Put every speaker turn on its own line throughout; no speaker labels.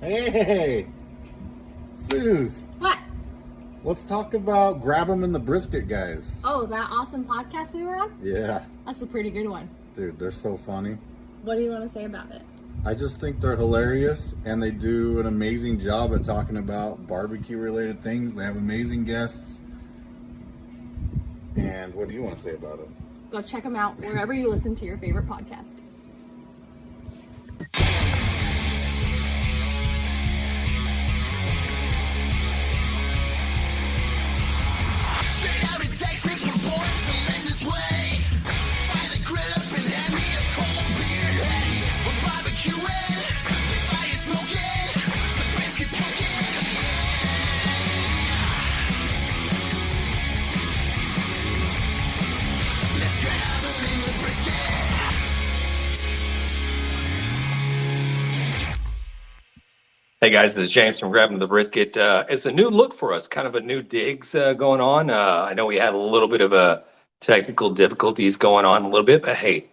Hey, Suze.
What?
Let's talk about Grab 'em in the Brisket guys.
Oh, that awesome podcast we were on?
Yeah.
That's a pretty good one.
Dude, they're so funny.
What do you want to say about it?
I just think they're hilarious, and they do an amazing job at talking about barbecue-related things. They have amazing guests. And what do you want to say about it?
Go check them out wherever you listen to your favorite podcast.
Hey guys, this is James from Grabbing the Brisket. It's a new look for us, kind of a new digs going on. I know we had a little bit of a technical difficulties going on a little bit, but hey,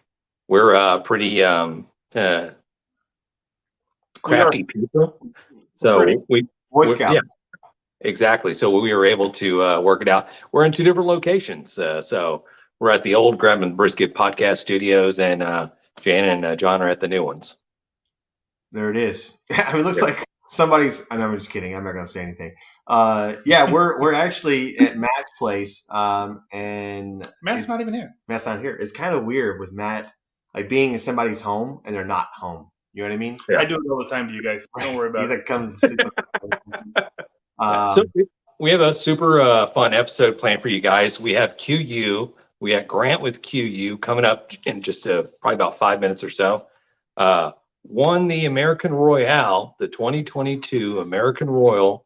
we're pretty crafty people. So yeah, exactly. So we were able to work it out. We're in two different locations. So we're at the old Grabbing the Brisket podcast studios, and Jan and John are at the new ones.
There it is. I mean, it looks like somebody's. I know, I'm just kidding. I'm not going to say anything. Yeah, we're actually at Matt's place, and
Matt's not even here.
Matt's not here. It's kind of weird with Matt, like being in somebody's home and they're not home. You know what I mean?
Yeah. I do it all the time to you guys. Don't worry about
it.
It
Comes.
So we have a super fun episode planned for you guys. We have QU. We got Grant with QU coming up in just probably about 5 minutes or so. Won the American Royale, the 2022 American Royal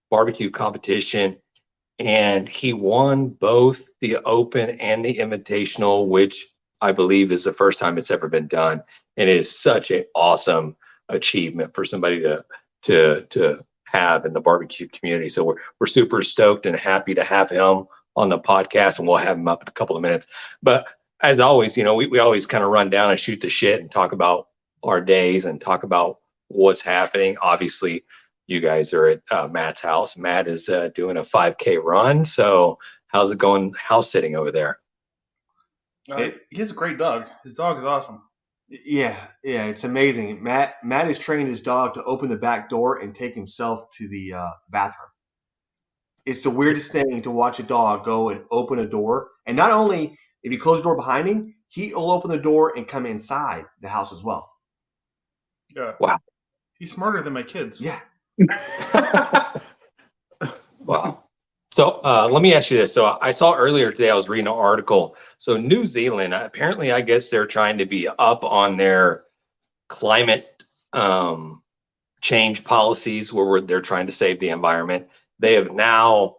barbecue competition, and he won both the Open and the Invitational, which I believe is the first time it's ever been done. And it is such an awesome achievement for somebody to have in the barbecue community. So we're super stoked and happy to have him on the podcast, and we'll have him up in a couple of minutes. But as always, you know, we always kind of run down and shoot the shit and talk about our days and talk about what's happening. Obviously, you guys are at Matt's house. Matt is doing a 5K run. So how's it going house sitting over there?
He has a great dog. His dog is awesome.
Yeah, it's amazing. Matt has trained his dog to open the back door and take himself to the bathroom. It's the weirdest thing to watch a dog go and open a door. And not only if you close the door behind him, he'll open the door and come inside the house as well.
Yeah.
Wow.
He's smarter than my kids.
Yeah.
Wow. So let me ask you this. So I saw earlier today, I was reading an article. So New Zealand, apparently, I guess they're trying to be up on their climate change policies where they're trying to save the environment. They have now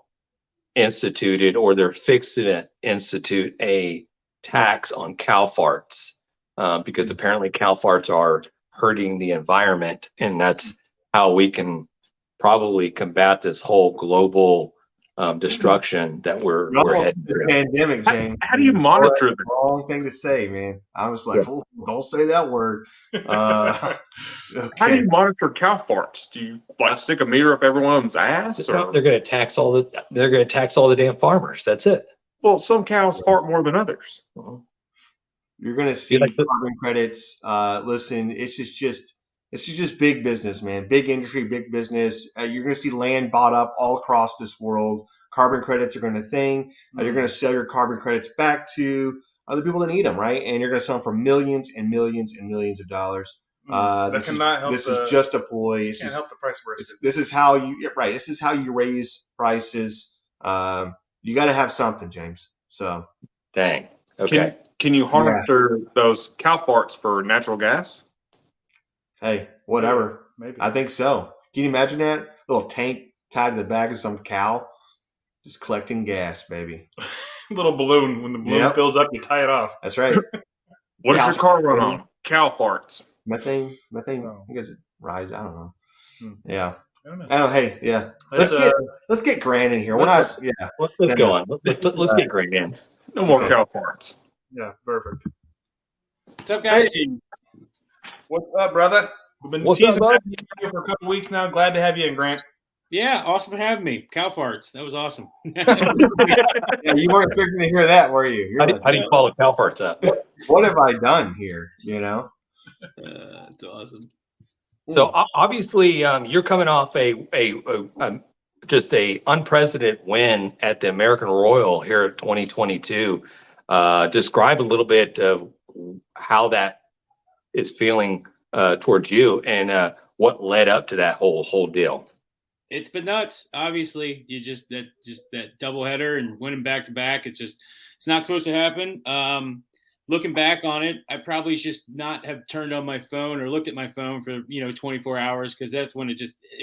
instituted, or they're fixing to institute, a tax on cow farts because apparently cow farts are hurting the environment, and that's how we can probably combat this whole global destruction that we're heading through.
Pandemic, James.
How do you monitor the
wrong thing to say, man? I was like, oh, don't say that word. Okay.
How do you monitor cow farts? Do you stick a meter up everyone's ass? Or?
They're going to tax all the damn farmers. That's it.
Well, some cows fart more than others.
You're going to see carbon credits. Listen, it's just big business, man. Big industry, big business. You're going to see land bought up all across this world. Carbon credits are going to thing. You're going to sell your carbon credits back to other people that need them, right? And you're going to sell them for millions and millions and millions of dollars. This is just a ploy. This
can't help the price of
this is how you This is how you raise prices. You got to have something, James. So,
dang. Okay.
Can you harness those cow farts for natural gas?
Hey, whatever.
Maybe.
I think so. Can you imagine that? Little tank tied to the back of some cow, just collecting gas, baby.
Little balloon. When the balloon fills up, you tie it off.
That's right.
What does your car run on? Cow farts.
Methane. I guess it rises. I don't know. Yeah.
I don't know.
Oh, hey, yeah. Let's get Grant in here. We're not. Yeah.
Let's go on. Let's get Grant in.
No more cow farts.
Yeah, perfect. What's up, guys? Hey. What's up, brother? We've been
What's up,
teasing
bud?
you for a couple weeks now. Glad to have you in, Grant.
Yeah, awesome for having me. Cow farts. That was awesome.
Yeah, you weren't expecting to hear that, were you? You're
How do you follow cow farts up?
what have I done here? You know?
That's awesome.
So obviously, you're coming off just a unprecedented win at the American Royal here at 2022. Describe a little bit of how that is feeling towards you and what led up to that whole deal.
It's been nuts. Obviously, that doubleheader and winning back to back. It's not supposed to happen. Looking back on it, I probably just not have turned on my phone or looked at my phone for 24 hours, because that's when it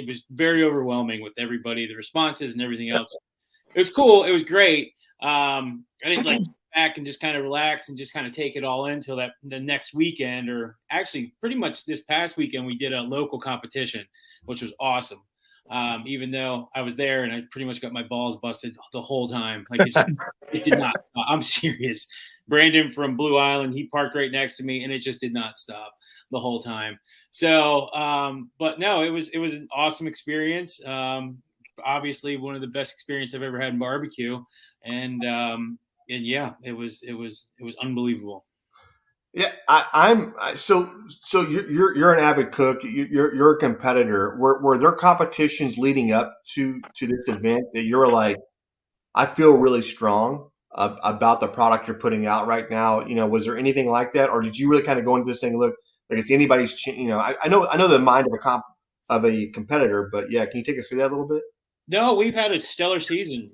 was very overwhelming with everybody, the responses and everything else. It was cool. It was great. I didn't sit back and just kind of relax and just kind of take it all in until the next weekend, or actually pretty much this past weekend, we did a local competition, which was awesome. Even though I was there and I pretty much got my balls busted the whole time. Like it did not. I'm serious. Brandon from Blue Island, he parked right next to me, and it just did not stop the whole time. So, but no, it was an awesome experience. Obviously one of the best experiences I've ever had in barbecue. And yeah, it was unbelievable.
Yeah, so you're an avid cook. You're a competitor. Were there competitions leading up to this event that you were like, I feel really strong about the product you're putting out right now? Was there anything like that, or did you really kind of go into this thing, look, like it's anybody's? I know the mind of a competitor, but yeah, can you take us through that a little bit?
No, we've had a stellar season.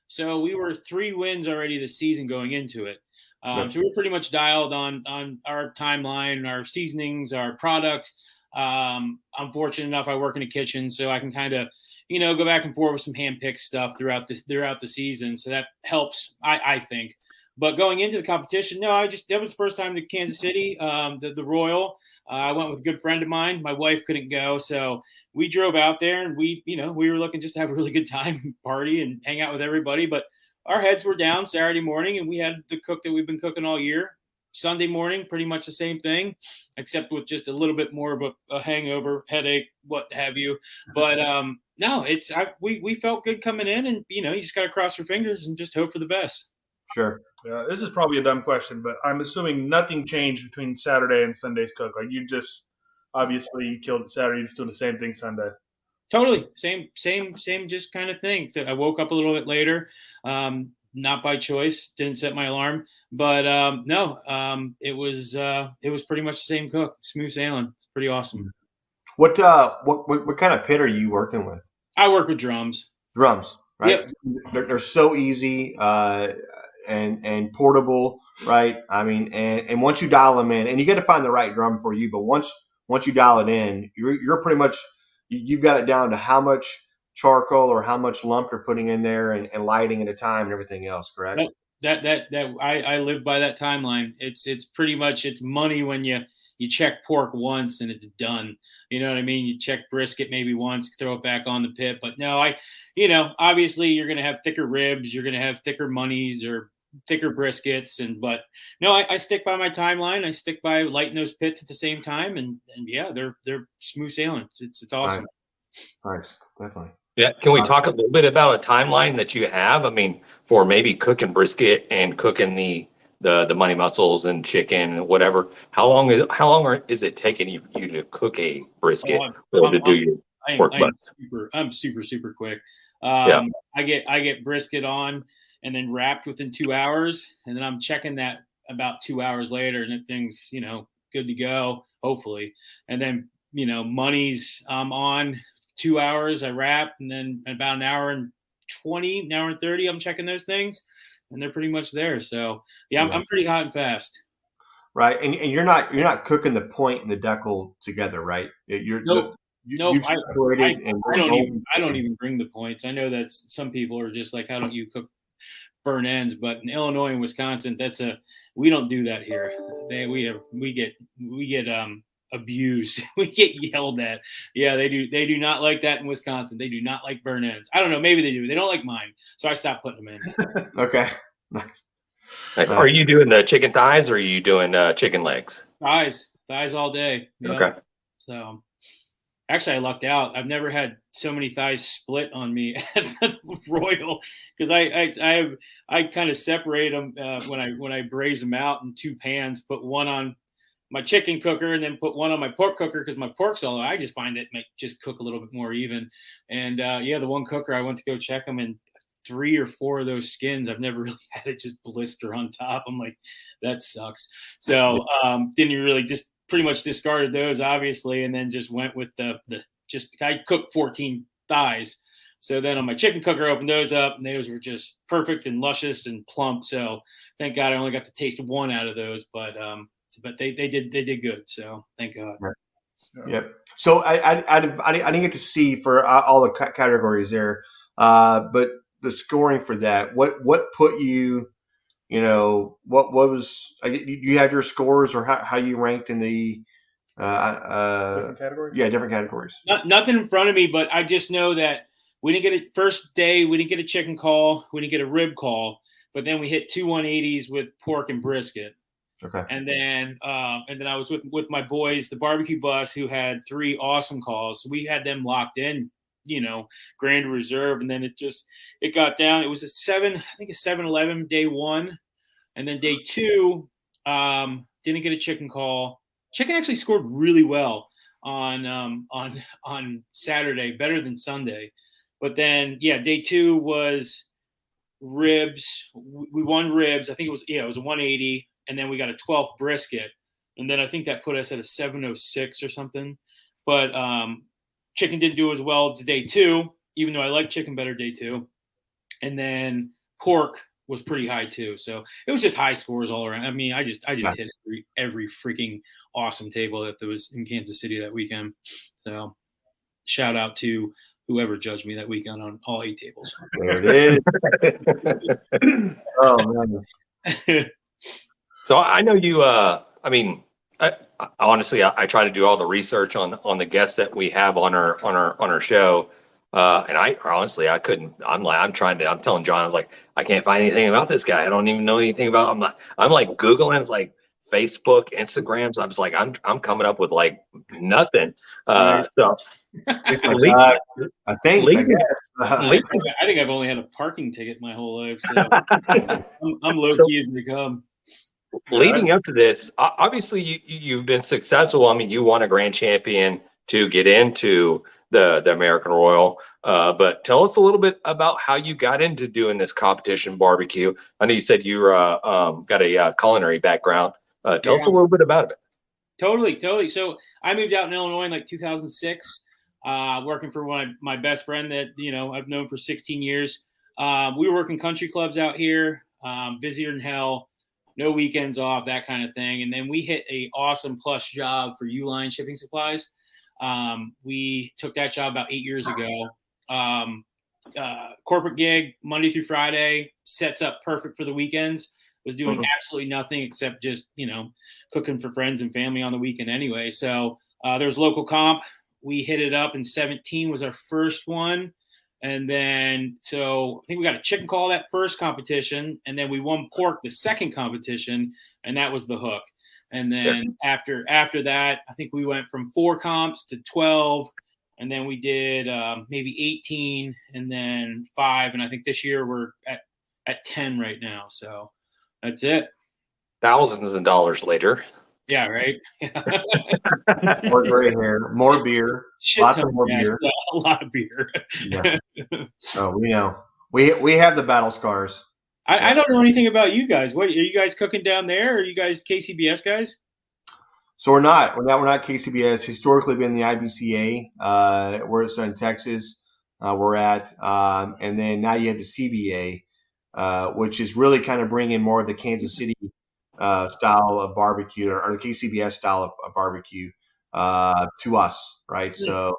So we were 3 wins already this season going into it. So we're pretty much dialed on our timeline, our seasonings, our product. I'm fortunate enough, I work in a kitchen, so I can kind of, go back and forth with some hand-picked stuff throughout the season. So that helps, I think. But going into the competition, no, that was the first time to Kansas City, the Royal. I went with a good friend of mine. My wife couldn't go, so we drove out there, and we were looking just to have a really good time, party, and hang out with everybody. But our heads were down Saturday morning, and we had the cook that we've been cooking all year. Sunday morning, pretty much the same thing, except with just a little bit more of a hangover, headache, what have you. But no, we felt good coming in, and you just got to cross your fingers and just hope for the best.
Sure.
This is probably a dumb question, but I'm assuming nothing changed between Saturday and Sunday's cook. Like you just obviously you killed it Saturday, you're just doing the same thing Sunday.
Totally. Same just kind of thing. So I woke up a little bit later, not by choice, didn't set my alarm, but no, it was pretty much the same cook, smooth sailing. It's pretty awesome.
What kind of pit are you working with?
I work with drums.
Drums, right?
Yep.
They're so easy and portable, right? I mean, and once you dial them in, and you got to find the right drum for you, but once you dial it in, you're pretty much, you've got it down to how much charcoal or how much lump you're putting in there and lighting at a time and everything else, correct?
That I live by that timeline. It's pretty much, it's money when you check pork once and it's done. You know what I mean? You check brisket maybe once, throw it back on the pit. But no, obviously you're going to have thicker ribs, you're going to have thicker monies or thicker briskets. But no, I stick by my timeline. I stick by lighting those pits at the same time. And yeah, they're smooth sailing. It's awesome.
Nice. Definitely.
Yeah. Can we talk a little bit about a timeline that you have? I mean, for maybe cooking brisket and cooking the money mussels and chicken and whatever. How long is it taking you to cook a brisket to do your pork butts?
I'm super quick.
Yeah.
I get brisket on and then wrapped within 2 hours, and then I'm checking that about 2 hours later, and that thing's good to go, hopefully. And then monies on 2 hours, I wrap, and then about an hour and 20, an hour and 30, I'm checking those things, and they're pretty much there. So yeah, I'm pretty hot and fast.
Right, and you're not cooking the point and the decal together, right?
Nope. I don't even bring the points. I know that some people are just like, how don't you cook burn ends? But in Illinois and Wisconsin, we don't do that here. We get abused. We get yelled at. Yeah, they do. They do not like that in Wisconsin. They do not like burn ends. I don't know. Maybe they do. They don't like mine. So I stopped putting them in.
Okay. Nice.
Are you doing the chicken thighs or are you doing chicken legs?
Thighs all day.
Okay.
So actually, I lucked out. I've never had so many thighs split on me at the Royal, because I kind of separate them when I braise them out in 2 pans. Put one on my chicken cooker and then put one on my pork cooker, because my pork's all. I just find it might just cook a little bit more even. And the one cooker I went to go check them, and 3 or 4 of those skins, I've never really had it just blister on top. I'm like, that sucks. So didn't really, just pretty much discarded those, obviously, and then just went with I cooked 14 thighs. So then on my chicken cooker, I opened those up, and those were just perfect and luscious and plump. So thank God I only got to taste 1 out of those, but they did good. So thank God.
Right. Yep. So I didn't get to see for all the categories there, but the scoring for that, what put you, what was, do you have your scores or how you ranked in the
different categories?
Yeah, different categories.
Nothing in front of me, but I just know that we didn't get first day. We didn't get a chicken call. We didn't get a rib call, but then we hit 2 180s with pork and brisket.
Okay.
And then I was with my boys, the barbecue bus, who had 3 awesome calls. So we had them locked in, Grand Reserve. And then it got down. It was a 7-11 day 1. And then day 2, didn't get a chicken call. Chicken actually scored really well on Saturday, better than Sunday. But then, day 2 was ribs. We won ribs. I think it was a 180. And then we got a 12th brisket. And then I think that put us at a 706 or something. But chicken didn't do as well as day 2, even though I like chicken better day 2. And then pork was pretty high too. So it was just high scores all around. I mean, I just hit every freaking awesome table that there was in Kansas City that weekend. So shout out to whoever judged me that weekend on all 8 tables.
There it is. Oh man.
So I know you. Honestly, I try to do all the research on the guests that we have on our show, and I couldn't. I'm telling John, I was like, I can't find anything about this guy. I don't even know anything about him. I'm like Googling, it's like Facebook, Instagrams. I was like, I'm coming up with like nothing. So.
I think
I've only had a parking ticket my whole life, so I'm low key as they come.
Leading up to this, obviously you've been successful. I mean, you won a grand champion to get into the American Royal. But tell us a little bit about how you got into doing this competition barbecue. I know you said you got a culinary background. Tell us a little bit about it.
Totally. So I moved out in Illinois in like 2006, working for my best friend that I've known for 16 years. We were working country clubs out here, busier than hell. No weekends off, that kind of thing. And then we hit a awesome plush job for Uline Shipping Supplies. We took that job about 8 years ago. Corporate gig, Monday through Friday, sets up perfect for the weekends. Was doing absolutely nothing except just, cooking for friends and family on the weekend anyway. So there was local comp. We hit it up in 2017 was our first one. And then, so I think we got a chicken call that first competition, and then we won pork the second competition, and that was the hook. And then after that, I think we went from 4 comps to 12, and then we did maybe 18, and then 5, and I think this year we're at 10 right now. So that's it.
Thousands of dollars later.
Yeah, right.
More gray hair, more beer, lots of more beer.
A lot of beer.
Yeah. Oh, we know. We have the battle scars.
I don't know anything about you guys. What are you guys cooking down there? Are you guys KCBS guys?
So we're not KCBS. Historically been the IBCA. We're in Texas. We're at, and then now you have the CBA, which is really kind of bringing more of the Kansas City style of barbecue or the KCBS style of barbecue to us, right? So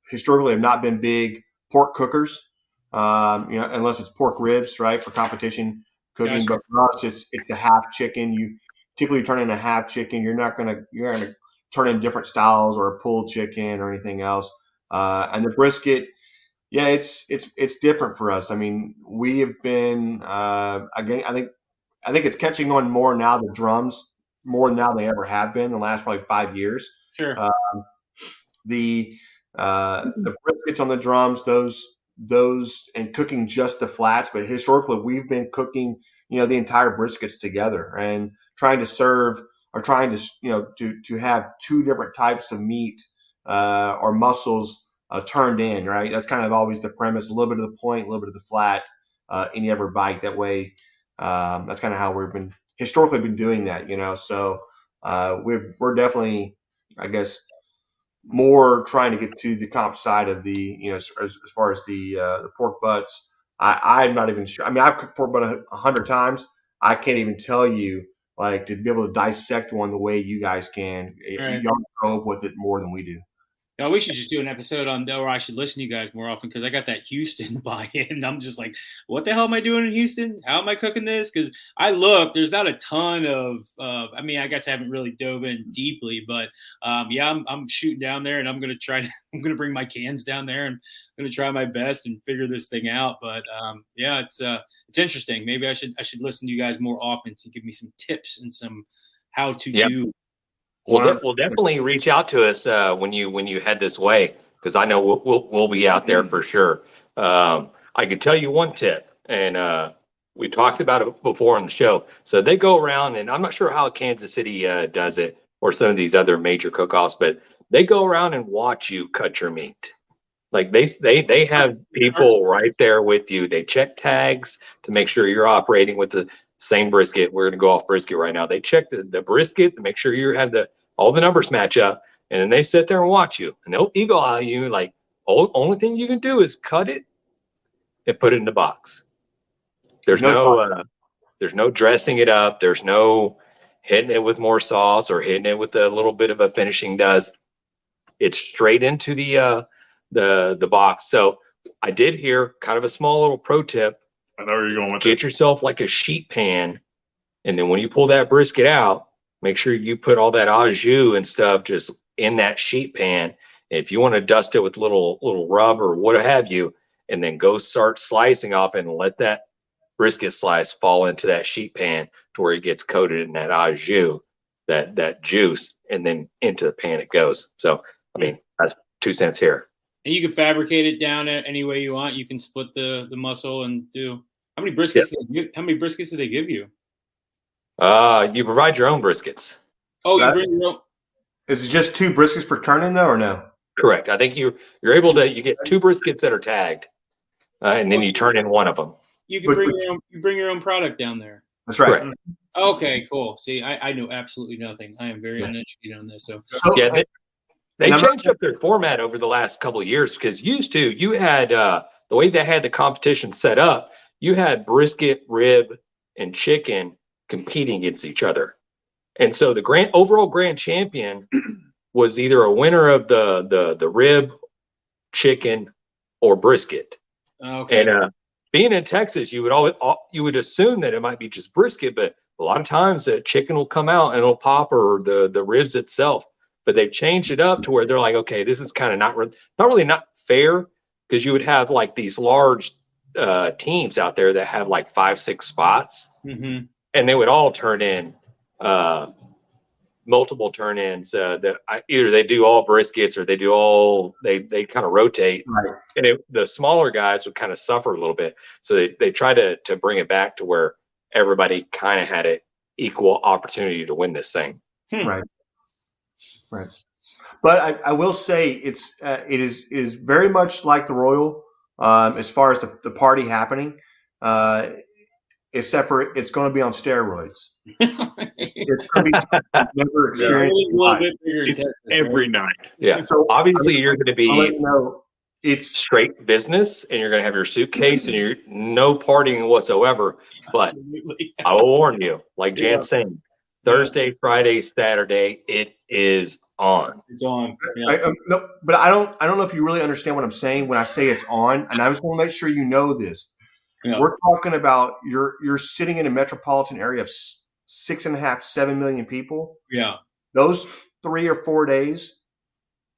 historically, have not been big pork cookers, unless it's pork ribs, right, for competition cooking. Gotcha. But for us, it's the half chicken. You typically turn in a half chicken. You're gonna turn in different styles or a pulled chicken or anything else. And the brisket, yeah, it's different for us. I mean, we have been again. I think it's catching on more now. The drums more now than they ever have been in the last probably 5 years.
Sure.
the briskets on the drums, those, and cooking just the flats. But historically, we've been cooking, the entire briskets together and trying to serve or trying to, to have two different types of meat or muscles turned in, right? That's kind of always the premise, a little bit of the point, a little bit of the flat in every bite. That way, that's kind of how we've been historically been doing that, So we're definitely, I guess, more trying to get to the comp side of the, as far as the pork butts. I'm not even sure. I mean, I've cooked pork butt 100 times. I can't even tell you, like, to be able to dissect one the way you guys can.
Right.
Y'all grow up with it more than we do.
No, we should just do an episode on, or I should listen to you guys more often, because I got that Houston buy-in. I'm just like, what the hell am I doing in Houston? How am I cooking this? Because there's not a ton of, I mean, I guess I haven't really dove in deeply, but I'm shooting down there, and I'm going to bring my cans down there, and I'm going to try my best and figure this thing out. But it's interesting. Maybe I should listen to you guys more often to give me some tips and some how to do.
We'll definitely reach out to us when you head this way, because I know we'll be out there for sure. I can tell you one tip, and we talked about it before on the show. So they go around, and I'm not sure how Kansas City does it or some of these other major cook-offs, but they go around and watch you cut your meat. Like they have people right there with you. They check tags to make sure you're operating with the same brisket. We're going to go off brisket right now. They check the brisket to make sure you have all the numbers match up, and then they sit there and watch you, and they'll eagle eye you. Like, only thing you can do is cut it and put it in the box. There's no dressing it up. There's no hitting it with more sauce or hitting it with a little bit of a finishing does. It's straight into the box. So I did hear kind of a small little pro tip.
I know where you're going with
Get yourself like a sheet pan, and then when you pull that brisket out, make sure you put all that au jus and stuff just in that sheet pan. If you want to dust it with little rub or what have you, and then go start slicing off and let that brisket slice fall into that sheet pan to where it gets coated in that au jus, that juice, and then into the pan it goes. So, I mean, that's 2 cents here.
And you can fabricate it down any way you want. You can split the muscle and do. How many briskets?
Yes.
How many briskets do they give you?
You provide your own briskets.
Oh, you bring your own.
Is it just 2 briskets per turn-in though, or no?
Correct. I think you're able to. You get 2 briskets that are tagged, and then you turn in one of them.
You can bring your own. You bring your own product down there.
That's right.
Correct.
Okay, cool. See, I know absolutely nothing. I am very uneducated on this. So
yeah, they changed up their format over the last couple of years, because you had the way they had the competition set up. You had brisket, rib, and chicken competing against each other, and so the overall grand champion was either a winner of the rib, chicken, or brisket.
Okay.
And being in Texas, you would assume that it might be just brisket, but a lot of times the chicken will come out and it'll pop, or the ribs itself. But they've changed it up to where they're like, okay, this is kind of not fair, because you would have like these large teams out there that have like 5-6 spots,
Mm-hmm.
and they would all turn in multiple turn-ins. That either they do all briskets or they kind of rotate,
Right.
and the smaller guys would kind of suffer a little bit. So they try to bring it back to where everybody kind of had an equal opportunity to win this thing.
Right. Right. But I will say it is very much like the Royal as far as the party happening, except for it's going to be on steroids. It's going to be never experienced.
It's every night.
Yeah.
So
obviously you're going to be
it's
straight business, and you're going to have your suitcase, and you're no partying whatsoever. But
Absolutely.
I will warn you, like Jan's saying, Thursday, Friday, Saturday, it is on.
It's on. Yeah.
No, but I don't know if you really understand what I'm saying when I say it's on, and I just want to make sure you know this.
Yeah.
We're talking about you're sitting in a metropolitan area of 6.5, 7 million people.
Yeah.
Those 3 or 4 days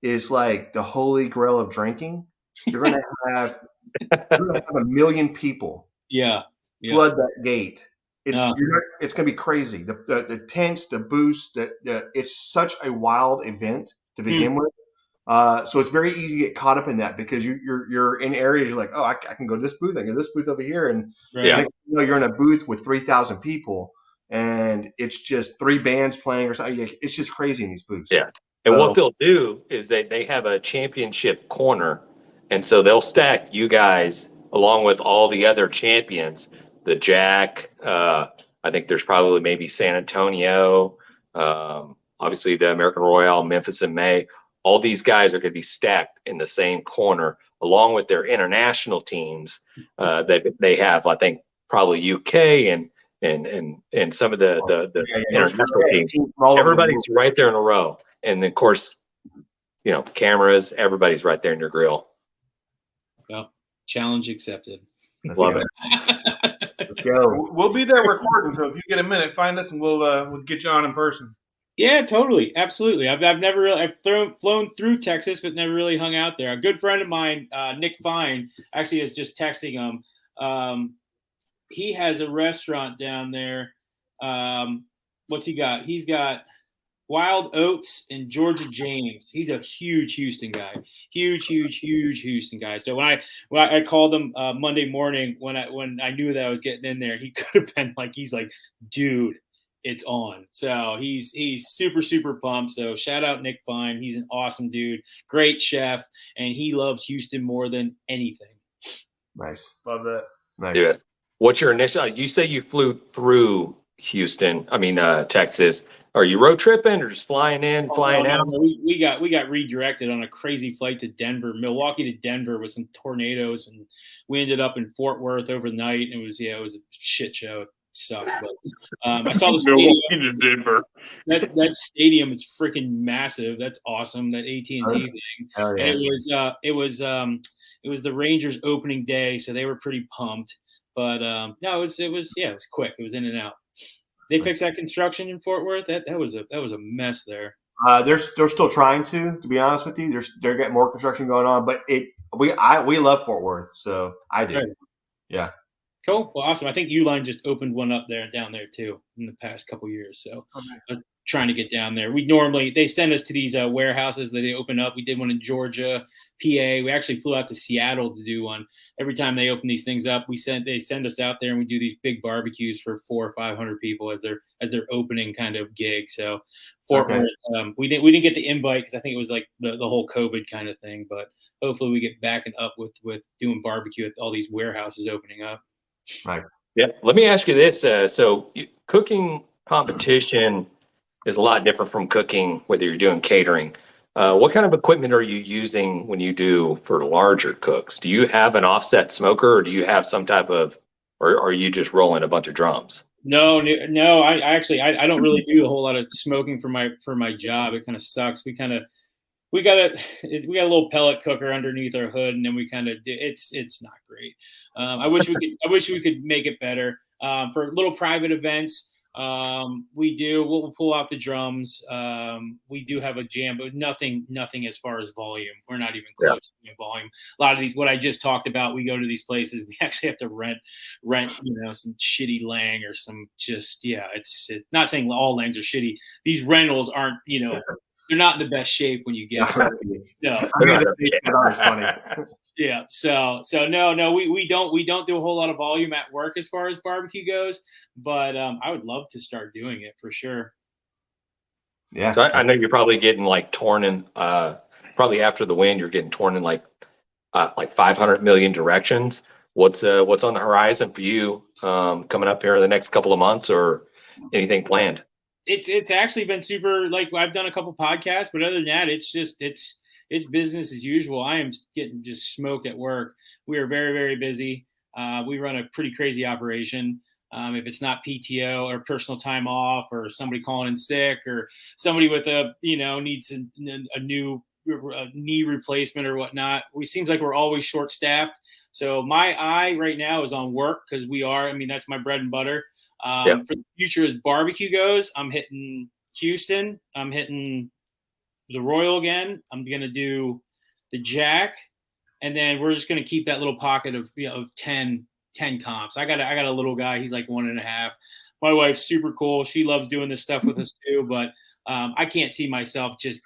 is like the holy grail of drinking. You're going to have 1 million people.
Yeah.
Flood that gate. It's
Yeah.
it's going to be crazy. The tents, the boost, it's such a wild event to begin with. So it's very easy to get caught up in that because you're in areas you're like, oh, I can go to this booth, I can go to this booth over here, and
Right.
you're in a booth with 3,000 people, and it's just 3 bands playing or something. It's just crazy in these booths.
Yeah. And what they'll do is they have a championship corner, and so they'll stack you guys along with all the other champions. The Jack, I think there's probably maybe San Antonio, obviously the American Royale, Memphis in May. All these guys are going to be stacked in the same corner, along with their international teams that they have. I think probably UK and some of the international teams. Everybody's right there in a row, and of course, cameras. Everybody's right there in your grill.
Well, challenge accepted.
Love it.
We'll be there recording, so if you get a minute, find us and we'll get you on in person.
Yeah, totally, absolutely. I've never really flown through Texas, but never really hung out there. A good friend of mine, Nick Fine, actually is just texting him. He has a restaurant down there. What's he got? He's got Wild Oats and Georgia James. He's a huge Houston guy. Huge Houston guy. So when I called him Monday morning when I knew that I was getting in there, he could have been like, he's like, dude, it's on. So he's super pumped. So shout out Nick Fine. He's an awesome dude, great chef, and he loves Houston more than anything.
Nice.
Love that.
Nice.
Yeah. What's your initial? You say you flew through Houston. I mean Texas. Are you road tripping or just flying in, flying out?
No, we got redirected on a crazy flight to Denver, Milwaukee to Denver with some tornadoes, and we ended up in Fort Worth overnight. It was a shit show. It sucked, but I saw the stadium.
Milwaukee to Denver.
That stadium is freaking massive. That's awesome. That AT&T thing.
Oh, yeah.
And it was the Rangers opening day, so they were pretty pumped. But no, it was quick. It was in and out. They fixed that construction in Fort Worth. That was a mess there.
They're still trying to be honest with you. They're getting more construction going on, but we love Fort Worth, so I do. Right. Yeah.
Cool. Well, awesome. I think Uline just opened one up down there too in the past couple years. So I'm trying to get down there. They send us to these warehouses that they open up. We did one in Georgia, PA. We actually flew out to Seattle to do one. Every time they open these things up, they send us out there and we do these big barbecues for 400 or 500 people as their opening kind of gig. So Fort Worth, we didn't get the invite because I think it was like the whole COVID kind of thing. But hopefully we get back and up with doing barbecue at all these warehouses opening up.
Right.
Yeah. Let me ask you this. So cooking competition is a lot different from cooking, whether you're doing catering. What kind of equipment are you using when you do for larger cooks? Do you have an offset smoker, or do you have some type of, or are you just rolling a bunch of drums?
No. I don't really do a whole lot of smoking for my job. It kind of sucks. We got a little pellet cooker underneath our hood, and then we kind of it's not great. I wish we could make it better. For little private events, we'll pull out the drums. We do have a jam, but nothing as far as volume. We're not even close to volume. A lot of these, what I just talked about, we go to these places, we actually have to rent, some shitty Lang or some it's not saying all Langs are shitty. These rentals aren't, they're not in the best shape when you get them. No.
That's funny.
Yeah. So no, we don't do a whole lot of volume at work as far as barbecue goes, but I would love to start doing it for sure.
Yeah. So I know you're probably getting like torn in, probably after the wind, you're getting torn in like 500 million directions. What's on the horizon for you coming up here in the next couple of months, or anything planned?
It's actually been super, like I've done a couple podcasts, but other than that, it's business as usual. I am getting just smoked at work. We are very, very busy. We run a pretty crazy operation. If it's not PTO or personal time off, or somebody calling in sick, or somebody with needs a new knee replacement or whatnot, it seems like we're always short staffed. So my eye right now is on work, because that's my bread and butter. For the future as barbecue goes, I'm hitting Houston. I'm hitting the Royal again. I'm going to do the Jack. And then we're just going to keep that little pocket of 10 comps. I got a little guy. He's like 1.5. My wife's super cool. She loves doing this stuff with us too. But I can't see myself just,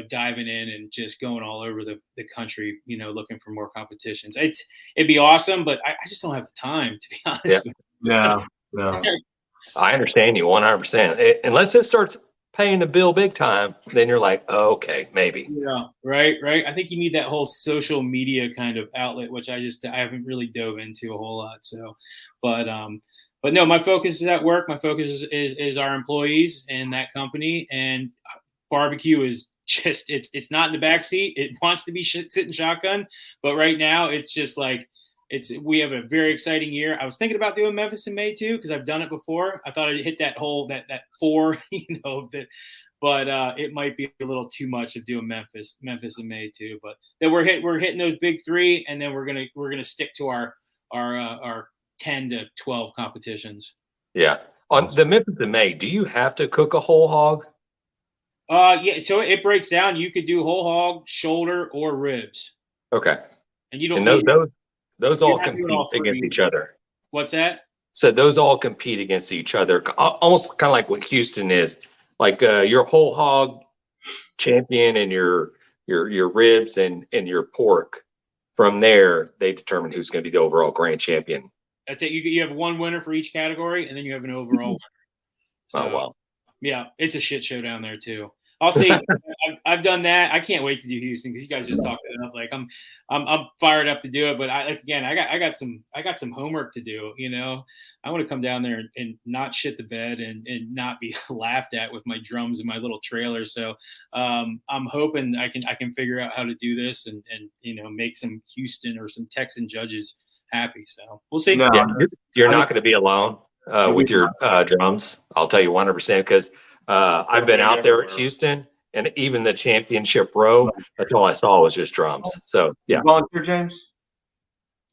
diving in and just going all over the country, looking for more competitions. It'd be awesome, but I just don't have the time, to be honest with you.
No.
I understand you 100%. Unless it starts paying the bill big time, then you're like, oh, okay, maybe.
Yeah, right. I think you need that whole social media kind of outlet, which I haven't really dove into a whole lot. So, but no, my focus is at work. My focus is our employees and that company, and barbecue is just it's not in the back seat. It wants to be sitting shotgun, but right now it's just like we have a very exciting year. I was thinking about doing Memphis in May too, because I've done it before. I thought I'd hit that whole that 4, but it might be a little too much of doing Memphis in May too. But then we're hitting those big 3, and then we're gonna stick to our 10 to 12 competitions.
Yeah, on the Memphis in May, do you have to cook a whole hog?
Yeah. So it breaks down. You could do whole hog, shoulder, or ribs.
Okay.
And you don't.
Those all compete against each other.
What's that?
So those all compete against each other, almost kind of like what Houston is. Like your whole hog champion and your ribs and your pork. From there, they determine who's going to be the overall grand champion.
That's it. You have one winner for each category, and then you have an overall winner. So,
oh wow!
Yeah, it's a shit show down there too. I'll see. I've done that. I can't wait to do Houston because you guys just talked it up. Like I'm fired up to do it. But I got some homework to do. I want to come down there and not shit the bed and not be laughed at with my drums and my little trailer. So I'm hoping I can figure out how to do this and make some Houston or some Texan judges happy. So we'll see.
No, yeah, you're not going to be alone with your drums. I'll tell you 100% because. I've been out there at Houston, and even the championship row, that's all I saw was just drums. So, yeah.
You volunteer, James?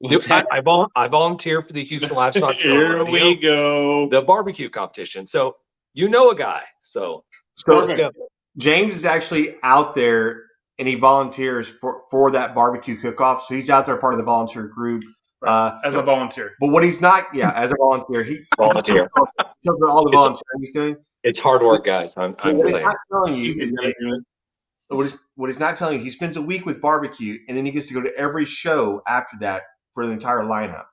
I volunteer for the Houston Livestock Show.
Here we go.
The barbecue competition. So, a guy. So let's go.
James is actually out there, and he volunteers for that barbecue cook-off. So he's out there part of the volunteer group.
As a volunteer.
But what he's not, as a volunteer.
Volunteer.
All the volunteering he's doing.
It's hard work, guys. I'm just saying.
Not telling you is what he's not telling you, he spends a week with barbecue, and then he gets to go to every show after that for the entire lineup.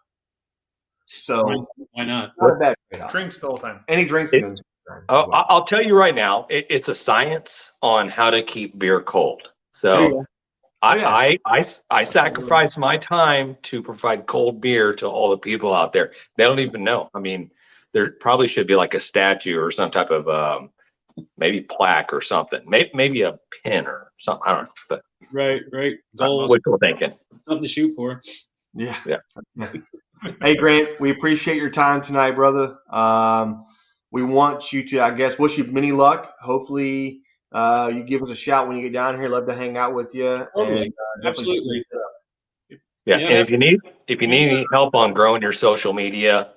So
why not?
Not a bad trade-off.
Drinks the whole time.
And he drinks them.
I'll tell you right now, it's a science on how to keep beer cold. So I sacrifice my time to provide cold beer to all the people out there. They don't even know. I mean, there probably should be like a statue or some type of maybe plaque or something. Maybe a pin or something. I don't know. But
right. Goals.
What you're thinking?
Something to shoot for.
Yeah. Hey, Grant, we appreciate your time tonight, brother. We want you to, I guess, wish you many luck. Hopefully, you give us a shout when you get down here. Love to hang out with you.
Totally. Absolutely.
Yeah. And if you need any help on growing your social media,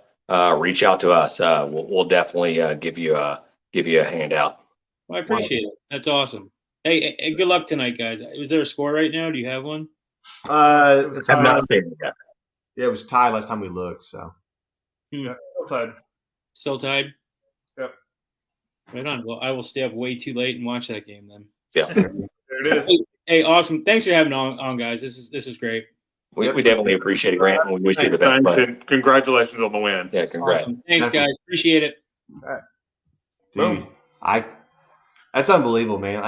reach out to us. We'll definitely give you a handout.
Well, I appreciate it. That's awesome. Hey, good luck tonight, guys. Is there a score right now? Do you have one?
I'm not saying that.
Yeah, it was tied last time we looked. So
yeah, still tied.
Still tied.
Yep.
Right on. Well, I will stay up way too late and watch that game then.
Yeah.
There it is.
Hey, awesome. Thanks for having on, guys. This is great.
We definitely appreciate it, Grant, and we wish you the best.
Thanks, and congratulations on the win.
Yeah, congrats.
Awesome. Thanks, guys. Appreciate it.
Dude, that's unbelievable, man.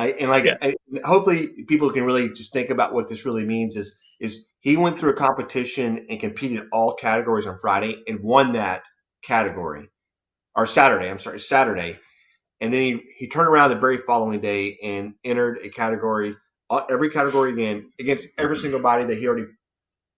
Hopefully people can really just think about what this really means is he went through a competition and competed in all categories on Friday and won that category. Or Saturday. And then he turned around the very following day and entered a category, every category again, against every single body that he already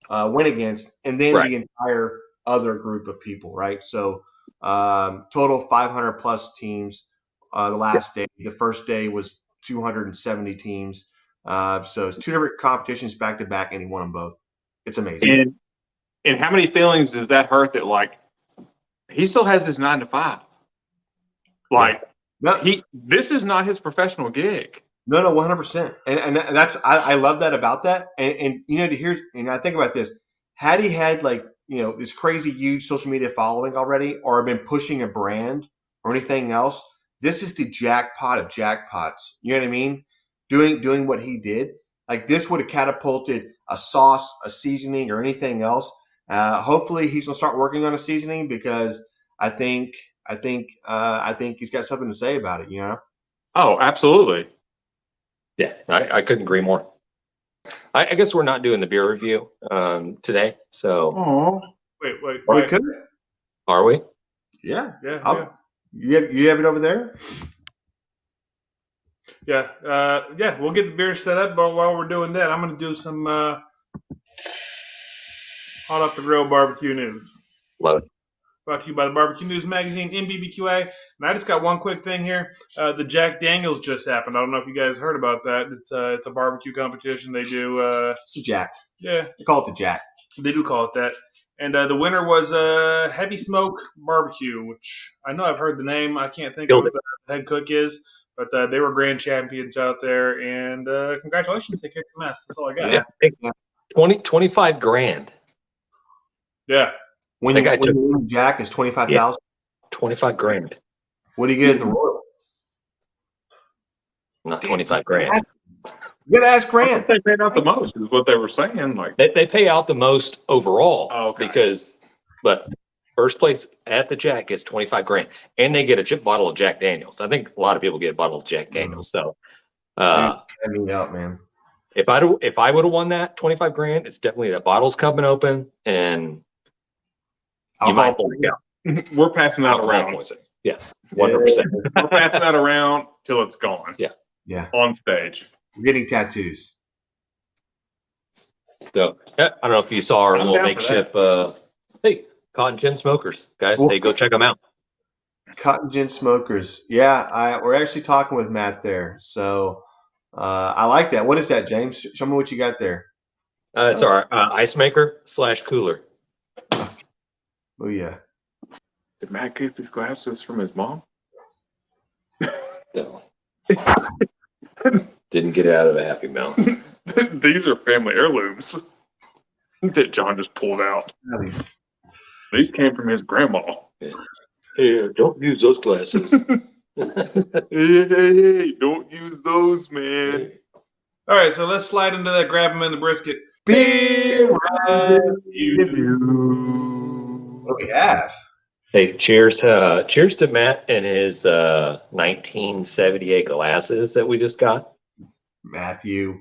went against, and then the entire other group of people, right? So total 500 plus teams the last day. The first day was 270 teams. So it's 2 different competitions back to back, and he won them both. It's amazing.
And how many feelings does that hurt that, like, he still has his 9 to 5? Like, this is not his professional gig.
No, 100%. And that's I love that about that. And I think about this. Had he had this crazy huge social media following already, or been pushing a brand or anything else, this is the jackpot of jackpots. You know what I mean? Doing what he did. Like this would have catapulted a sauce, a seasoning, or anything else. Hopefully he's gonna start working on a seasoning because I think he's got something to say about it, you know?
Oh, absolutely.
Yeah, I couldn't agree more. I guess we're not doing the beer review today, so
Oh,
Wait.
We could.
are we?
Yeah.
Yeah.
You have it over there?
Yeah. We'll get the beer set up, but while we're doing that, I'm going to do some hot off the grill barbecue news.
Love it.
Brought to you by the Barbecue News Magazine, NBBQA. And I just got one quick thing here. The Jack Daniels just happened. I don't know if you guys heard about that. It's a barbecue competition. They do.
It's the Jack.
Yeah,
They call it the Jack.
they do call it that. And the winner was Heavy Smoke Barbecue, which I know I've heard the name. I can't think of
Killed
who the head cook is, but they were grand champions out there. And congratulations, they kicked some ass. That's all I got.
Yeah. 25 grand.
Yeah.
When
That
you
guy took-
win the Jack, it's 25,000.
25 grand.
What do you get at the Royal?
Not 25 grand.
You gotta ask Grant.
they paid out the most is what they were saying. Like,
They pay out the most overall
Oh, okay.
but first place at the Jack is 25 grand, and they get a bottle of Jack Daniels. I think a lot of people get a bottle of Jack Daniels. So,
I mean, out, man.
if I would have won that 25 grand, it's definitely that bottle's coming open, and you might
Alcohol.
black out.
we're passing that
Alcohol
around.
poison. Yes, 100%.
We're passing that around till it's gone.
Yeah.
On stage.
We're getting tattoos.
So I don't know if you saw our
I'm
little
down for
makeshift. Hey, Cotton Gin Smokers, guys.
Well-
Hey, go check them out.
Cotton Gin Smokers. Yeah, we're actually talking with Matt there. So I like that. What is that, James? Show me what you got there.
It's our ice maker / cooler.
Oh, yeah.
Did Matt get these glasses from his mom?
So, didn't get it out of a happy mouth.
These are family heirlooms that John just pulled out.
Nice.
These came from his grandma.
Hey, don't use those glasses.
Hey, don't use those, man.
All right, so let's slide into that. Grab them in the brisket.
Beer review. What do we have?
Hey, cheers to Matt and his 1978 glasses that we just got.
Matthew.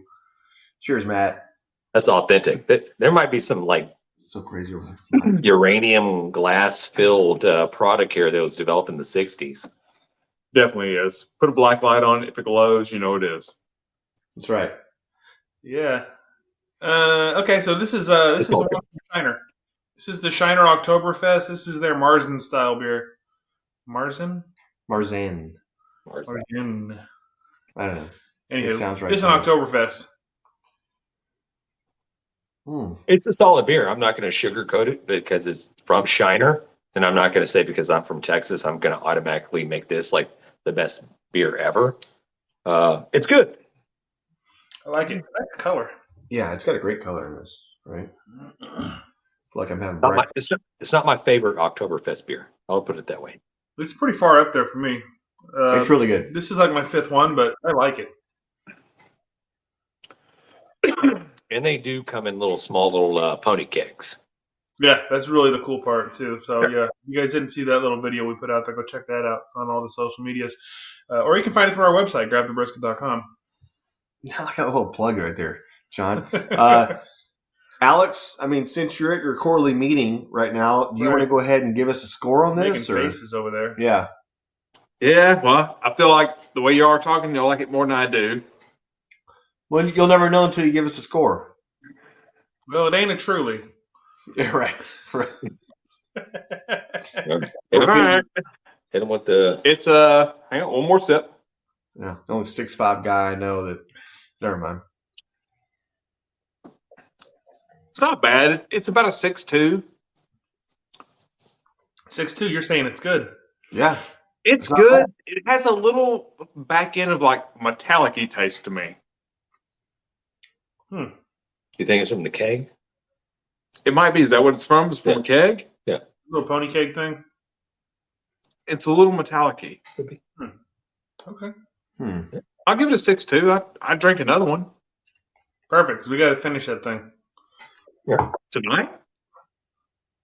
Cheers, Matt.
That's authentic. There might be some like
So crazy over there.
uranium glass filled product here that was developed in the 60s.
Definitely is. Put a black light on it. If it glows, you know it is.
That's right.
Yeah. Okay, so this is the one from Shiner. This is the Shiner Oktoberfest. This is their Marzen style beer. Marzen?
Marzan.
Marzen.
I don't know.
Anywho,
It sounds right
this is
to
an
me.
Oktoberfest.
It's a solid beer. I'm not going to sugarcoat it because it's from Shiner, and I'm not going to say because I'm from Texas, I'm going to automatically make this like the best beer ever. It's good.
I like it. I like the color.
Yeah, it's got a great color in this, right? I feel like I'm having
Not my-
breakfast.
it's not my favorite Oktoberfest beer. I'll put it that way.
It's pretty far up there for me.
It's really good.
This is like my fifth one, but I like it.
And they do come in small little pony kegs.
Yeah, that's really the cool part too. So yeah, if you guys didn't see that little video we put out there, go check that out on all the social medias. Or you can find it through our website, grabthebrisket.com.
I got a little plug right there, John. Alex, I mean, since you're at your quarterly meeting right now, do you
Right.
want to go ahead and give us a score on
Making
this? Or?
faces over there.
Yeah.
Yeah, well, I feel like the way you are talking, you'll like it more than I do.
Well, you'll never know until you give us a score.
Well, it ain't a truly.
Yeah, right. Right.
Hit
All right.
them with the
It's hang on, one more sip.
Yeah. The only 6'5" guy I know that. Never mind.
It's not bad. It's about a 6.2.
6'2", you're saying it's good.
Yeah.
It's
It's not
good.
bad.
It has a little back end of like metallic-y taste to me.
You think it's from the keg?
It might be. Is that what it's from? It's from
Yeah.
a keg?
Little pony cake thing.
It's a little metallic-y.
Could be.
Okay.
I'll give it a 6.2. I'd drink another one
Perfect. 'Cause we got to finish that thing.
tonight.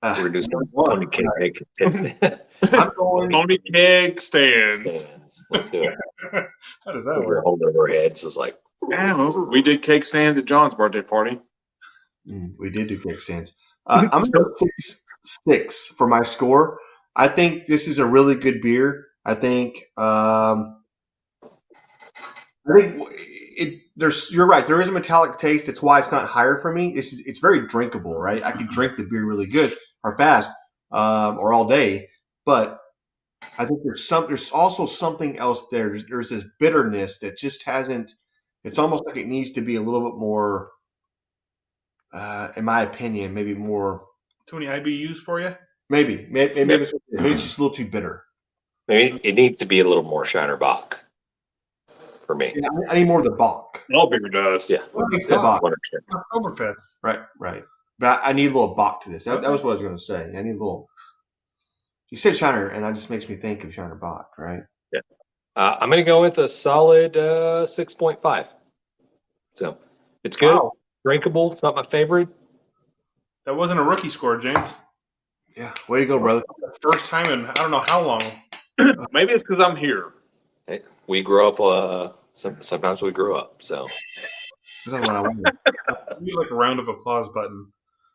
We're doing 20 keg
I'm going.
20 keg stands.
Let's do it.
How does that
We're
work?
holding over our heads. So it's like,
Yeah, well, we did cake stands at John's birthday party.
We did do kickstands. I'm going to go 6 for my score. I think this is a really good beer. I think you're right. There is a metallic taste. That's why it's not higher for me. It's very drinkable, right? I could drink the beer really good or fast or all day, but I think there's also something else there. There's this bitterness that just hasn't. It's almost like it needs to be a little bit more, in my opinion, maybe more.
Too many IBUs for you?
Maybe it's just a little too bitter.
maybe it needs to be a little more Shiner Bock for me.
Yeah, I need more of the Bach.
All beer does.
Yeah.
What makes the Bach?
100%.
Oktoberfest.
Right. But I need a little Bach to this. That was what I was going to say. I need a little. You said Shiner, and that just makes me think of Shiner Bach, right?
Yeah. I'm going to go with a solid 6.5. So it's good.
Wow.
Drinkable. It's not my favorite.
That wasn't a rookie score, James.
Yeah. Way to go, brother.
First time in I don't know how long.
Maybe it's because I'm here.
Hey, we grew up. Sometimes we grew up. So
That's what I want.
We need like a round of applause button.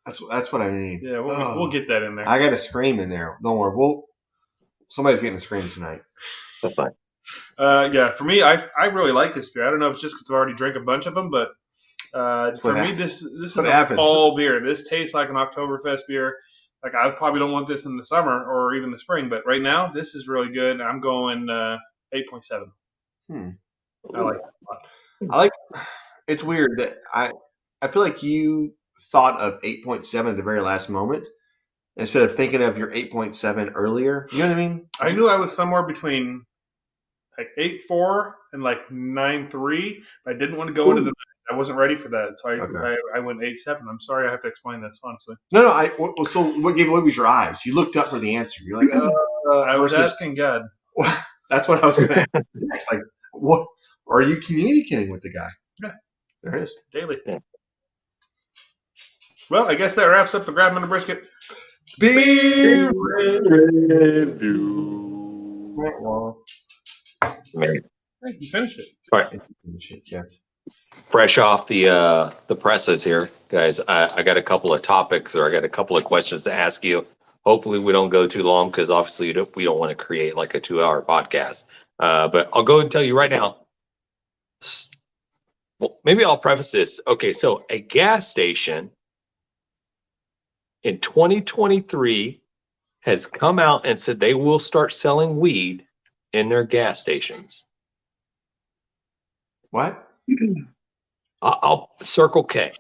That's what I need.
Yeah, we'll get that in there.
I got a scream in there. Don't worry. Somebody's getting a scream tonight.
that's fine.
Yeah, for me, I really like this beer. I don't know if it's just because I've already drank a bunch of them, but for me, this is
what
a
happens.
fall beer. This tastes like an Oktoberfest beer. Like I probably don't want this in the summer or even the spring, but right now this is really good. I'm going 8.7. I like that a lot.
It's weird that I feel like you thought of 8.7 at the very last moment instead of thinking of your 8.7 earlier. You know what I mean?
I knew I was somewhere between like 8.4 and like 9.3. But I didn't want to go into the. I wasn't ready for that, so I went 8.7. I'm sorry, I have to explain this honestly.
No. So what was your eyes? You looked up for the answer. You're like,
I was asking God.
That's what I was going to ask. It's like, what are you communicating with the guy?
Yeah,
there it is.
daily.
Yeah.
Well, I guess that wraps up the Grab and the Brisket.
Beer
Man.
Hey, you finished it.
All right.
Yeah.
Fresh off the presses here, guys. I got a couple of topics, or I got a couple of questions to ask you. Hopefully, we don't go too long because obviously we don't want to create like a 2-hour podcast. But I'll go and tell you right now. Well, maybe I'll preface this. Okay, so a gas station in 2023 has come out and said they will start selling weed in their gas stations.
What?
I'll Circle K.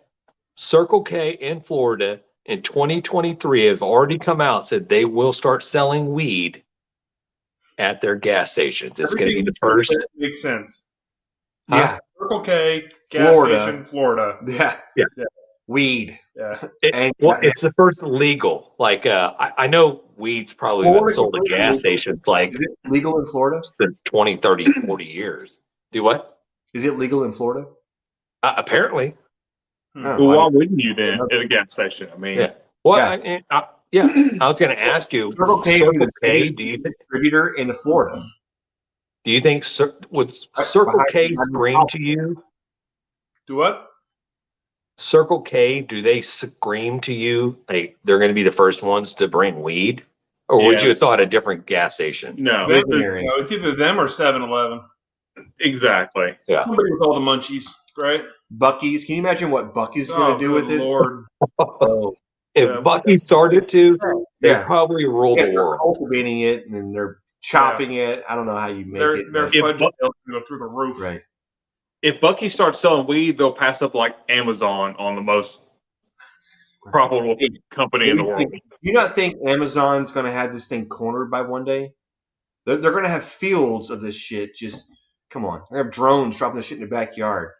Circle K in Florida in 2023 have already come out, said they will start selling weed at their gas stations. It's going to be the first.
Makes sense.
Yeah.
Circle K, gas station, Florida.
Yeah. Weed.
Yeah.
It's the first legal. Like I know weed's probably been sold at gas stations like
Is it legal in Florida?
since 20, 30, 40 years. Do what?
Is it legal in Florida?
Apparently.
Well, why wouldn't you then at a gas station? I mean,
Yeah. Well,
Yeah.
I was going to ask you.
Circle K is
Circle
the
K,
biggest
do you think?
distributor in Florida.
Do you think would Circle K scream to you?
Do what?
Circle K, do they scream to you like they're going to be the first ones to bring weed? Or would you have
Yes.
thought a different gas station?
no,
It's either them or 7-Eleven.
exactly.
Yeah.
Somebody with all the munchies, right?
Buc-ee's. Can you imagine what Buc-ee's going to do with it?
Lord.
Oh,
If
Yeah.
Bucky started to, they
yeah.
probably rule the
They're
world.
cultivating it and they're chopping it. I don't know how you make
Their
it. but-
If
fudge
Bu-
sales go through the roof.
Right.
If Bucky starts selling weed, they'll pass up like Amazon on the most profitable company in the world.
You not think Amazon's going to have this thing cornered by one day? They're going to have fields of this shit. Just come on. They have drones dropping this shit in the backyard,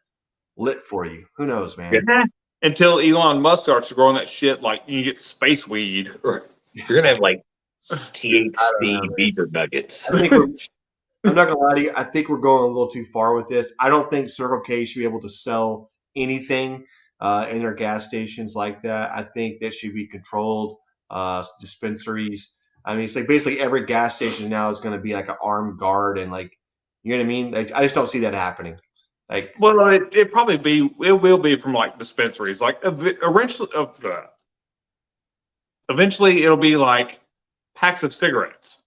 lit for you. Who knows, man?
Yeah. Until Elon Musk starts growing that shit, like you get space weed.
Right. You're going to have like
I don't
THC
know, man.
beaver nuggets.
I think we're, I'm not gonna lie to you. I think we're going a little too far with this. I don't think Circle K should be able to sell anything in their gas stations like that. I think that should be controlled dispensaries. I mean, it's like basically every gas station now is going to be like an armed guard and like, you know what I mean? Like, I just don't see that happening. Like,
Well, it will be from like dispensaries. Like eventually it'll be like packs of cigarettes.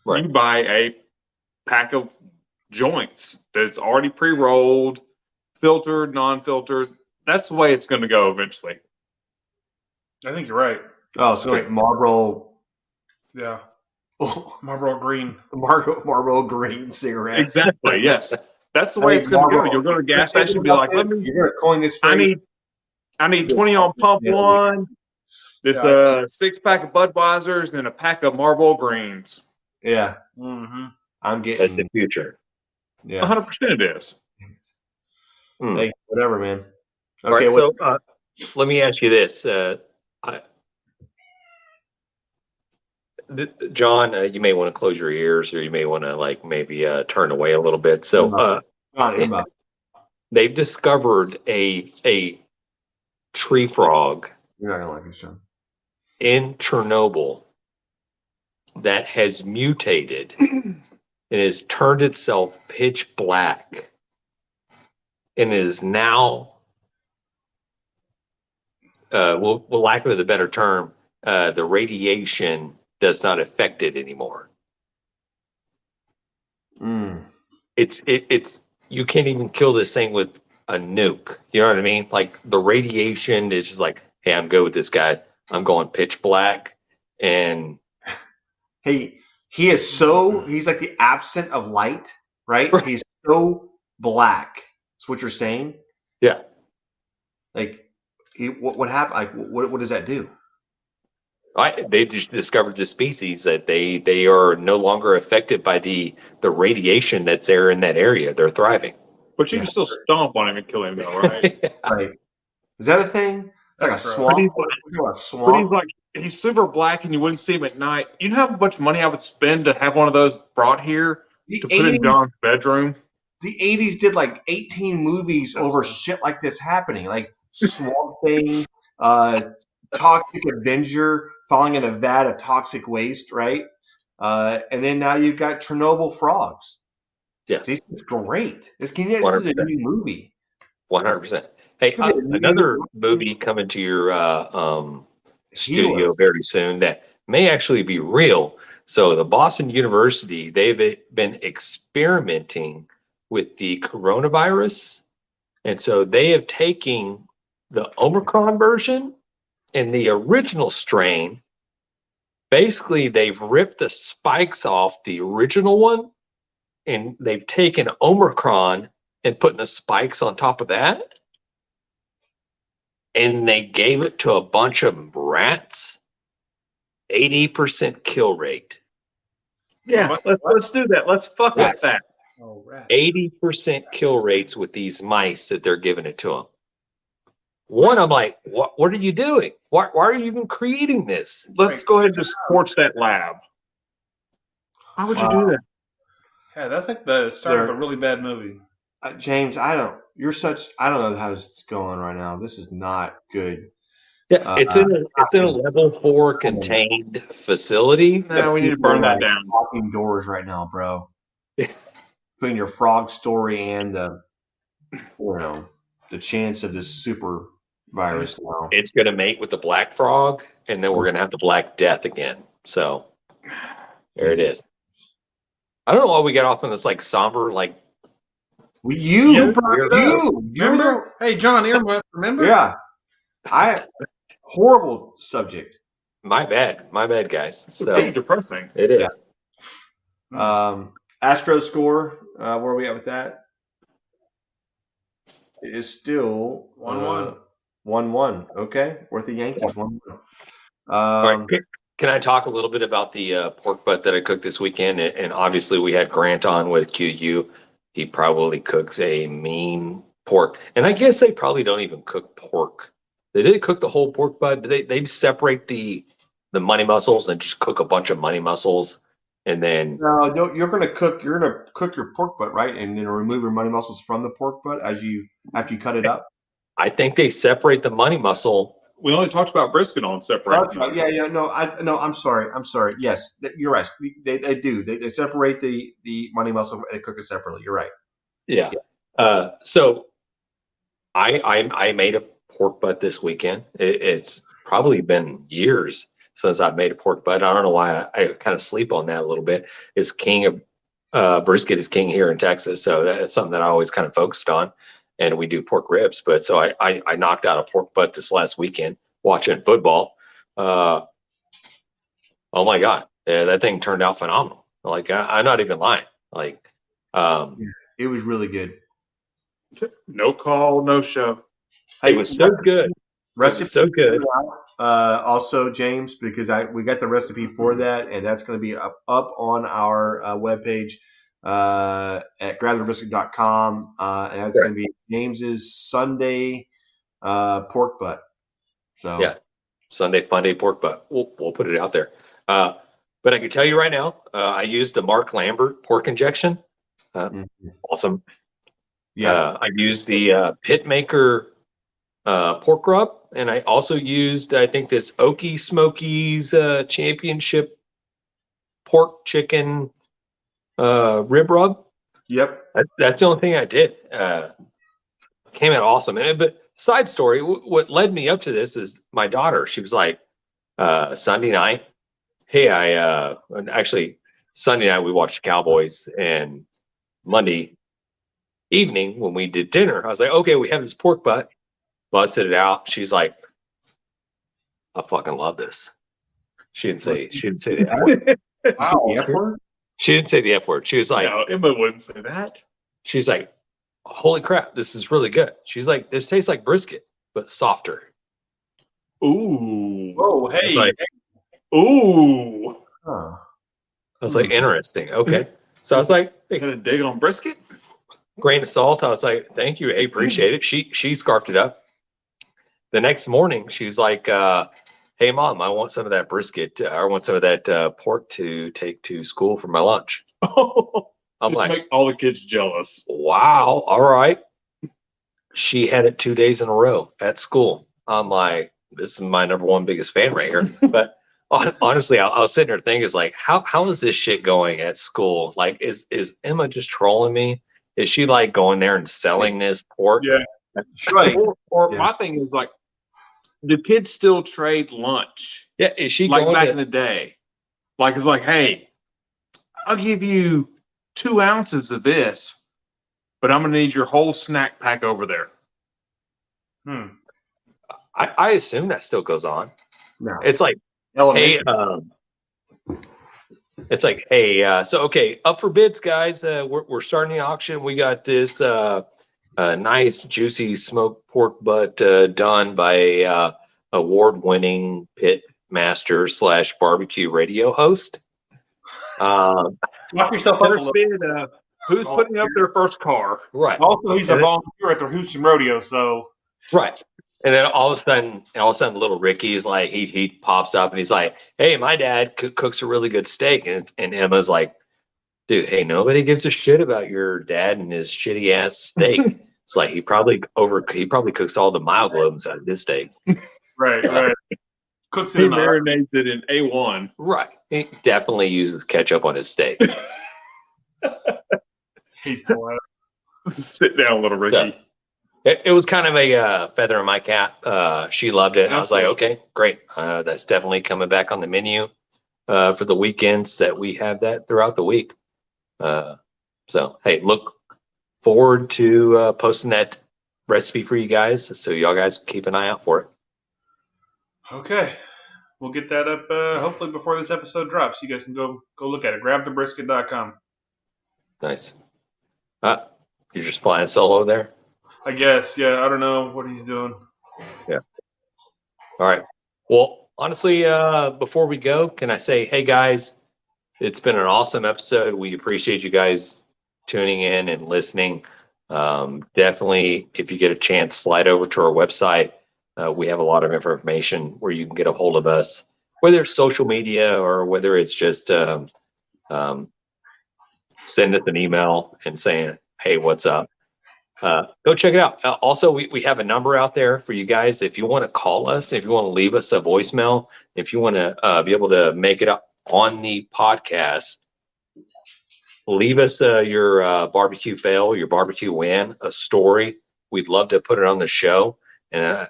Right.
You buy a pack of joints that's already pre-rolled, filtered, non-filtered. That's the way it's going to go eventually.
I think you're right.
oh, so like Marlboro,
Yeah. Marlboro Green.
Marlboro Green cigarettes.
Exactly. Yes, that's the way it's going to go. You'll go to a gas station and be like,
you're going to coin this phrase.
I need 20 on pump one. This 6-pack of Budweisers and a pack of Marlboro Greens.
Yeah.
Mm-hmm.
I'm getting.
That's the future.
Yeah.
100% it is.
Hey, whatever, man.
Okay.
Okay.
So let me ask you this, John. You may want to close your ears, or you may want to like maybe turn away a little bit. So they've discovered a tree frog.
You're not gonna like this, John.
In Chernobyl that has mutated and has turned itself pitch black and is now, well, lack of a better term, the radiation does not affect it anymore. It's you can't even kill this thing with a nuke. You know what I mean? Like the radiation is just like, hey, I'm good with this guy. I'm going pitch black. And
he is so, he's like the absent of light, right? He's so black. That's what you're saying?
Yeah.
Like, what happened? Like, what does that do?
They just discovered the species that they are no longer affected by the radiation that's there in that area. They're thriving.
But you can still stomp on him and kill him, though, right?
Right. Is that a thing? Like a swamp?
But he's super black and you wouldn't see him at night. You know how much money I would spend to have one of those brought here to put in John's bedroom?
The 80s did like 18 movies over shit like this happening. Like Swamp Thing, Toxic Avenger falling in a vat of toxic waste, right? And then now you've got Chernobyl frogs.
Yes.
This is great. This is a new movie.
100%. Hey, another movie coming to your studio very soon that may actually be real. So the Boston University, they've been experimenting with the coronavirus. And so they have taken the Omicron version and the original strain. Basically, they've ripped the spikes off the original one and they've taken Omicron and putting the spikes on top of that. And they gave it to a bunch of rats. 80% kill rate.
Yeah, let's do that. Let's fuck with that.
80% kill rates with these mice that they're giving it to them. One, I'm like, what are you doing? Why are you even creating this?
Let's go ahead and just torch that lab. How would you do that?
Yeah, that's like the start of a really bad movie.
James, I don't know how it's going right now. This is not good.
Yeah, it's in a level 4 contained facility.
No, we need to burn that down.
Locking doors right now, bro. Putting your frog story and the chance of this super virus now.
It's going to mate with the black frog, and then we're going to have the Black Death again. So there it is. I don't know why we got off on this like somber, like.
You.
Remember? Hey, John, remember?
Yeah. Horrible subject.
My bad, guys.
It's pretty depressing.
It is.
Yeah. Astro score. Where are we at with that? It is still
1-1.
1-1. Okay, worth the Yankees 1-1.
All right. Can I talk a little bit about the pork butt that I cooked this weekend? And obviously, we had Grant on with QU. He probably cooks a mean pork, and I guess they probably don't even cook pork. They didn't cook the whole pork butt. They separate the money muscles and just cook a bunch of money muscles and then
No, you're gonna cook your pork butt, right? And then remove your money muscles from the pork butt after you cut it up.
I think they separate the money muscle.
We only talked about brisket on separate.
That's right. Yeah. No, I'm sorry. Yes, you're right. They do. They separate the money muscle. They cook it separately. You're right.
Yeah. So I made a pork butt this weekend. It's probably been years since I've made a pork butt. I don't know why I kind of sleep on that a little bit. It's king of brisket is king here in Texas, so that's something that I always kind of focused on. And we do pork ribs, but so I knocked out a pork butt this last weekend watching football. Oh my God, that thing turned out phenomenal. Like I'm not even lying. Like
it was really good.
No call, no show.
It was so good.
Recipe
so good.
Also, James, because we got the recipe for that, and that's going to be up on our webpage at grabthebrisket.com, and that's going to be James's Sunday pork butt. So
yeah, Sunday Funday pork butt. We'll put it out there. But I can tell you right now, I used the Mark Lambert pork injection. Awesome.
Yeah,
I used the Pitmaker pork rub, and I also used, I think, this Okie Smokies Championship pork chicken rib rub.
Yep.
That's the only thing I did. Came out awesome. But side story, what led me up to this is my daughter. She was like, Sunday night, hey, actually Sunday night we watched the Cowboys, and Monday evening when we did dinner, I was like, okay, we have this pork butt. Busted it out. She's like, I fucking love this. She didn't say the F word.
Wow. The F word?
She didn't say the F word. She was like,
no, Emma wouldn't say that.
She's like, holy crap, this is really good. She's like, this tastes like brisket, but softer.
Ooh.
Oh, hey.
Like,
ooh.
Huh.
I was like, interesting. Okay. So I was like,
They gonna dig on brisket?
grain of salt. I was like, thank you. Hey, appreciate it. She scarfed it up. The next morning, she's like, hey, Mom, I want some of that brisket. I want some of that pork to take to school for my lunch. I'm
Just
like,
make all the kids jealous.
wow. All right. She had it 2 days in a row at school. I'm like, this is my number one biggest fan right here. But honestly, I was sitting there thinking, is like, how is this shit going at school? Like, is Emma just trolling me? Is she like going there and selling this pork?
Yeah.
Right.
Or
Yeah.
my thing is like, do kids still trade lunch?
Yeah. Is she
Like
going
back in the day? Like it's like, hey, I'll give you 2 ounces of this, but I'm gonna need your whole snack pack over there.
I assume that still goes on.
No.
It's like, hey, it's like, hey, so okay, up for bids, guys. We're starting the auction. We got this nice juicy smoked pork butt done by award-winning pit master / barbecue radio host.
Lock yourself up a
First
little.
bid, who's putting up their first car?
Right.
Also, he's a volunteer at the Houston Rodeo, so
Right. And then all of a sudden, little Ricky's like, he pops up and he's like, hey, my dad cooks a really good steak. And Emma's like, dude, hey, nobody gives a shit about your dad and his shitty ass steak. It's like he probably cooks all the myoglobins out of this steak.
right. Cooks it
He
in
marinates it in A1.
Right. He definitely uses ketchup on his steak.
Sit down, little Ricky.
So, it was kind of a feather in my cap. She loved it. And I was like, okay, great. That's definitely coming back on the menu for the weekends that we have that throughout the week. So, hey, look forward to posting that recipe for you guys. So y'all guys keep an eye out for it.
Okay. We'll get that up hopefully before this episode drops. You guys can go look at it. Grabthebrisket.com.
Nice. You're just flying solo there?
I guess. Yeah, I don't know what he's doing.
Yeah. All right. Well, honestly, before we go, can I say, hey, guys, it's been an awesome episode. We appreciate you guys tuning in and listening. Definitely, if you get a chance, slide over to our website. We have a lot of information where you can get a hold of us, whether it's social media or whether it's just send us an email and saying, hey, what's up? Go check it out. Also, we have a number out there for you guys. If you want to call us, if you want to leave us a voicemail, if you want to be able to make it up on the podcast, leave us your barbecue fail, your barbecue win, a story. We'd love to put it on the show. And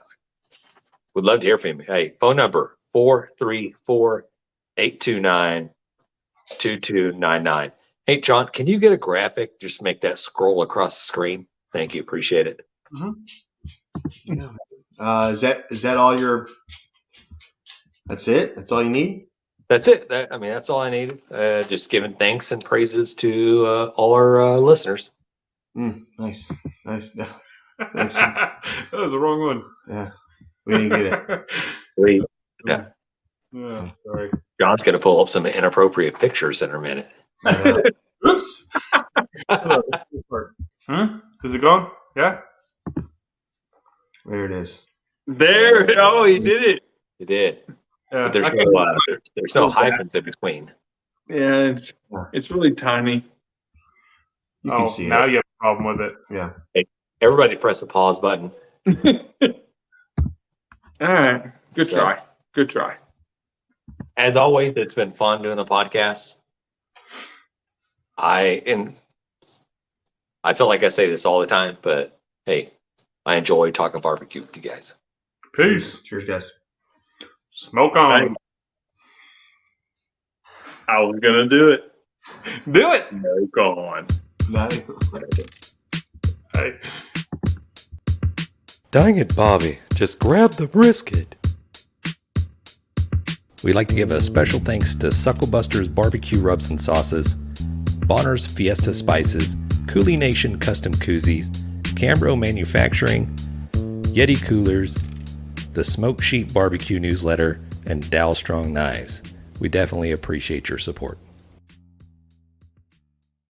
we'd love to hear from you. Hey, phone number 434-829-2299. Hey, John, can you get a graphic? Just make that scroll across the screen. Thank you. Appreciate it.
Yeah. Is that all your? That's it. That's all you need.
That's it. That's all I needed. Just giving thanks and praises to all our listeners.
Nice.
That was the wrong one.
Yeah, we didn't get it.
Yeah.
Sorry.
John's going to pull up some inappropriate pictures in a minute.
Oops. Is it gone? Yeah.
There it is.
There. Oh, he did it.
He did.
Yeah.
But there's no hyphens in between.
Yeah, it's really tiny.
You can see
now
it.
you have a problem with it.
Yeah.
Hey, everybody press the pause button.
All right. Good try. Good try.
As always, it's been fun doing the podcast. I feel like I say this all the time, but hey, I enjoy talking barbecue with you guys.
Peace.
Cheers, guys.
Smoke on.
I was gonna do it.
Do it.
No, go on.
Hey.
Dang it, Bobby. Just grab the brisket. We'd like to give a special thanks to Sucklebusters Barbecue Rubs and Sauces, Bolner's Fiesta Spices, CoolieNation Custom Koozies, Cambro Manufacturing, YETI Coolers, the Smoke Sheep Barbecue Newsletter, and Dalstrong Knives. We definitely appreciate your support.